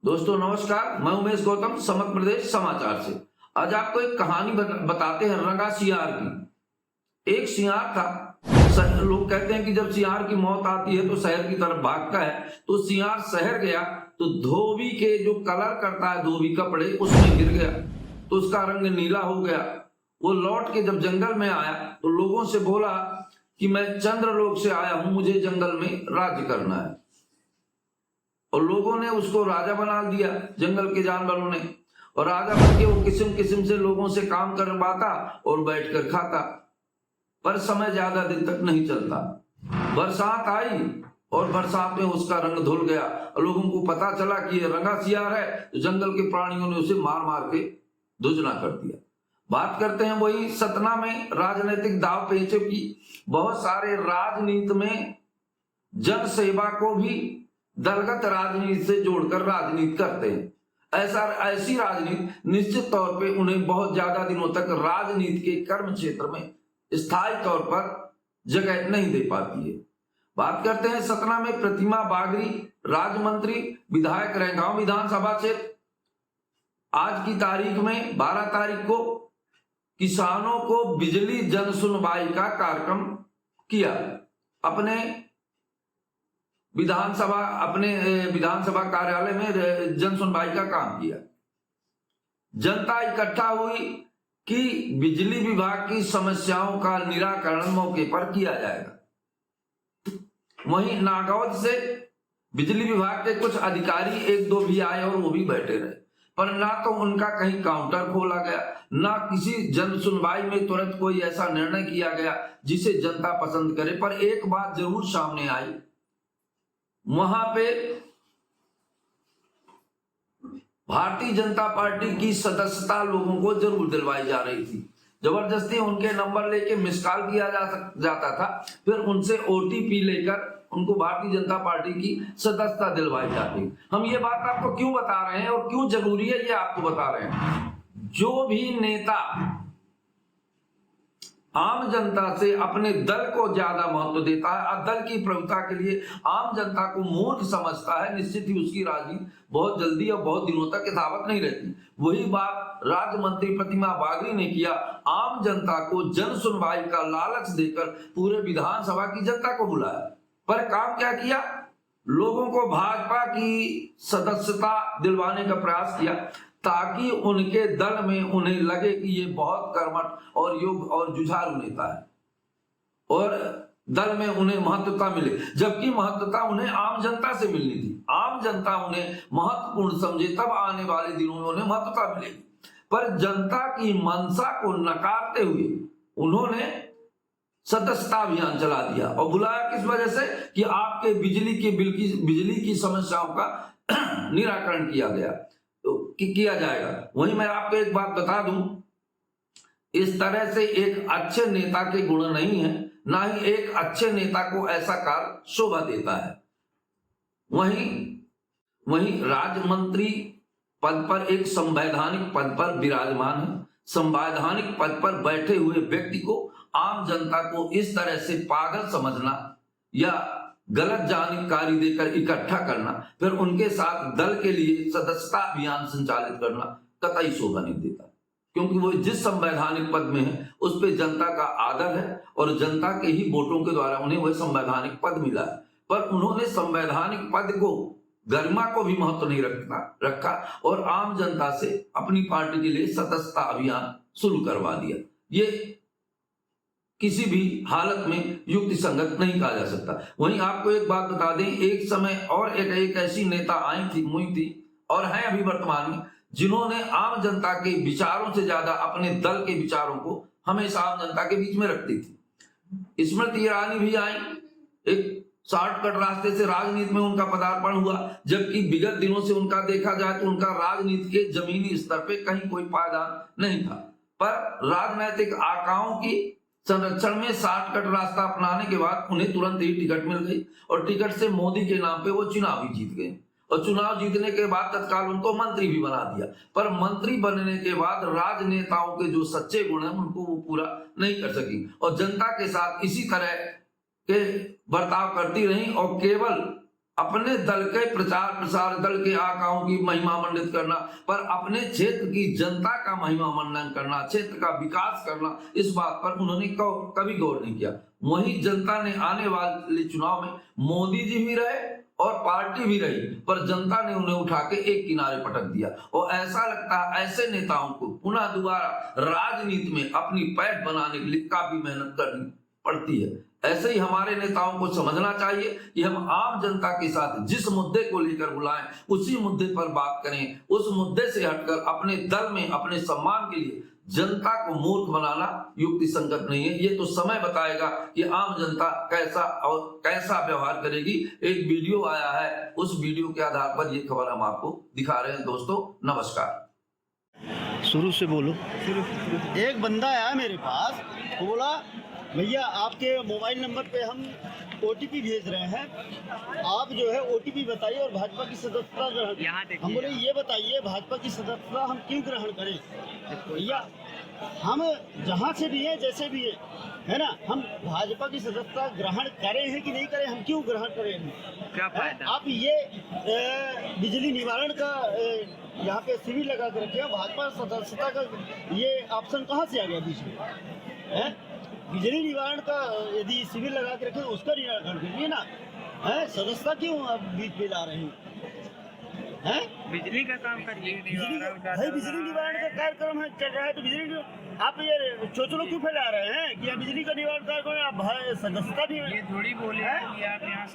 दोस्तों नमस्कार, मैं उमेश गौतम समग्र प्रदेश समाचार से। आज आपको एक कहानी बताते हैं रंगा सियार की। एक सियार था। लोग कहते हैं कि जब सियार की मौत आती है तो शहर की तरफ भागता है। तो सियार शहर गया तो धोबी के जो कलर करता है धोबी कपड़े उसमें गिर गया तो उसका रंग नीला हो गया। वो लौट के जब जंगल में आया तो लोगों से बोला कि मैं चंद्रलोक से आया हूं, मुझे जंगल में राज्य करना है। और लोगों ने उसको राजा बना दिया, जंगल के जानवरों ने। और राजा बन के वो किस्म किस्म से लोगों से काम करवाता और बैठकर खाता। पर समय ज्यादा दिन तक नहीं चलता। बरसात आई और बरसात में उसका रंग धुल गया और लोगों को पता चला कि ये रंगा सियार है। तो जंगल के प्राणियों ने उसे मार मार के धुजना कर दिया। बात करते हैं वही सतना में राजनीतिक दाव पेचों की। बहुत सारे राजनीति में जन सेवा को भी दलगत राजनीति से जोड़कर राजनीति करते हैं। ऐसी राजनीति निश्चित तौर पे उन्हें बहुत ज्यादा दिनों तक राजनीति के कर्म क्षेत्र में स्थायी तौर पर जगह नहीं दे पाती है। बात करते हैं सतना में प्रतिमा बागरी, राज्य मंत्री, विधायक, रैगांव विधानसभा क्षेत्र। आज की तारीख में 12 तारीख को किसानों को बिजली जन सुनवाई का कार्यक्रम किया। अपने विधानसभा कार्यालय में जन सुनवाई का काम किया। जनता इकट्ठा हुई कि बिजली विभाग की समस्याओं का निराकरण मौके पर किया जाएगा। वहीं नागौद से बिजली विभाग के कुछ अधिकारी एक दो भी आए और वो भी बैठे रहे, पर ना तो उनका कहीं काउंटर खोला गया, ना किसी जन सुनवाई में तुरंत कोई ऐसा निर्णय किया गया जिसे जनता पसंद करे। पर एक बात जरूर सामने आई, वहां पे भारतीय जनता पार्टी की सदस्यता लोगों को जरूर दिलवाई जा रही थी। जबरदस्ती उनके नंबर लेके मिस कॉल किया जाता था, फिर उनसे ओटीपी लेकर उनको भारतीय जनता पार्टी की सदस्यता दिलवाई जाती। हम ये बात आपको क्यों बता रहे हैं और क्यों जरूरी है ये आपको बता रहे हैं। जो भी नेता आम जनता से अपने दल को ज्यादा महत्व देता है और दल की प्रभुता के लिए आम जनता को मूर्ख समझता है, निश्चित ही उसकी राजनीति बहुत जल्दी और बहुत दिनों तक यथावत नहीं रहती। वही बात राज्य मंत्री प्रतिमा बागरी ने किया। आम जनता को जन सुनवाई का लालच देकर पूरे विधानसभा की जनता को बुलाया, पर काम क्या किया, लोगों को भाजपा की सदस्यता दिलवाने का प्रयास किया ताकि उनके दल में उन्हें लगे कि ये बहुत कर्मठ और योग्य और जुझारू नेता है और दल में उन्हें महत्वता मिले, जबकि महत्वता उन्हें आम जनता से मिलनी थी। आम जनता उन्हें महत्वपूर्ण समझे तब आने वाले दिनों में उन्हें महत्वता मिलेगी। पर जनता की मंशा को नकारते हुए उन्होंने सदस्यता अभियान चला दिया और बुलाया किस वजह से कि आपके बिजली की समस्याओं का निराकरण किया गया तो किया जाएगा। वहीं मैं आपको एक बात बता दूं, इस तरह से एक अच्छे नेता के गुण नहीं है, ना ही एक अच्छे नेता को ऐसा कार्य शोभा देता है। वहीं राज्य मंत्री पद पर एक संवैधानिक पद पर विराजमान है। संवैधानिक पद पर बैठे हुए व्यक्ति को आम जनता को इस तरह से पागल समझना या गलत जानकारी देकर इकट्ठा करना, फिर उनके साथ दल के लिए सदस्यता अभियान संचालित करना कतई शोभा नहीं देता, क्योंकि वो जिस संवैधानिक पद में है उस पे जनता का आदर है और जनता के ही वोटों के द्वारा उन्हें वह संवैधानिक पद मिला है। पर उन्होंने संवैधानिक पद को, गरिमा को भी महत्व नहीं रखा और आम जनता से अपनी पार्टी के लिए सदस्यता अभियान शुरू करवा दिया। ये किसी भी हालत में युक्ति संगत नहीं कहा जा सकता। वहीं आपको एक बात बता दें, एक समय और एक ऐसी नेता हुई थी और है अभी वर्तमान में, जिन्होंने आम जनता के विचारों से ज्यादा अपने दल के विचारों को हमेशा आम जनता के बीच में रखती थी। स्मृति ईरानी भी आई, एक शॉर्टकट रास्ते से राजनीति में उनका पदार्पण हुआ, जबकि विगत दिनों से उनका देखा जाए तो उनका राजनीति के जमीनी स्तर पे कहीं कोई पायदान नहीं था। पर राजनीतिक आकाओं की संरक्षण में शॉर्टकट रास्ता अपनाने के बाद उन्हें तुरंत ही टिकट मिल गई और टिकट से मोदी के नाम पे वो चुनाव भी जीत गए और चुनाव जीतने के बाद तत्काल उनको मंत्री भी बना दिया। पर मंत्री बनने के बाद राजनेताओं के जो सच्चे गुण हैं उनको वो पूरा नहीं कर सकी और जनता के साथ इसी तरह के बर्ताव करती रही और केवल अपने दल के प्रचार प्रसार, दल के आकाओं की महिमा मंडित करना, पर अपने क्षेत्र की जनता का महिमा मंडन करना, क्षेत्र का विकास करना, इस बात पर उन्होंने कभी गौर नहीं किया। वहीं जनता ने आने वाले चुनाव में मोदी जी भी रहे और पार्टी भी रही, पर जनता ने उन्हें उठा के एक किनारे पटक दिया। और ऐसा लगता है ऐसे नेताओं को पुनः दोबारा राजनीति में अपनी पैठ बनाने के लिए काफी मेहनत करनी पड़ती है। ऐसे ही हमारे नेताओं को समझना चाहिए कि हम आम जनता के साथ जिस मुद्दे को लेकर बुलाएं उसी मुद्दे पर बात करें। उस मुद्दे से हटकर अपने दल में अपने सम्मान के लिए जनता को मूर्ख बनाना युक्ति संगत नहीं है। ये तो समय बताएगा कि आम जनता कैसा व्यवहार करेगी। एक वीडियो आया है, उस वीडियो के आधार पर ये खबर हम आपको दिखा रहे हैं। दोस्तों नमस्कार। शुरू से बोलो। एक बंदा आया मेरे पास, वो बोला भैया आपके मोबाइल नंबर पे हम OTP भेज रहे हैं, आप जो है OTP बताइए और भाजपा की सदस्यता ग्रहण। हम बोले ये बताइए भाजपा की सदस्यता हम क्यों ग्रहण करें भैया, हम जहाँ से भी हैं जैसे भी है ना, हम भाजपा की सदस्यता ग्रहण करें हैं कि नहीं करें, हम क्यों ग्रहण करें, क्या फायदा। आप ये बिजली निवारण का यहाँ पे शिविर लगा कर रखे, भाजपा सदस्यता का ये ऑप्शन कहाँ से आ गया बीच में। बिजली निवारण का यदि शिविर लगा के रखे उसका निराकरण करिए ना, है सदस्यता क्यों आप बीच में ला रहे हैं। बिजली का काम करिए, बिजली निवारण का कार्यक्रम है चल रहा है, तो बिजली आप ये चोचलो क्यों फैला रहे हैं कि बिजली का निवारण कार्यक्रम आप सदस्यता भी ये थोड़ी बोले हैं कि आप यहाँ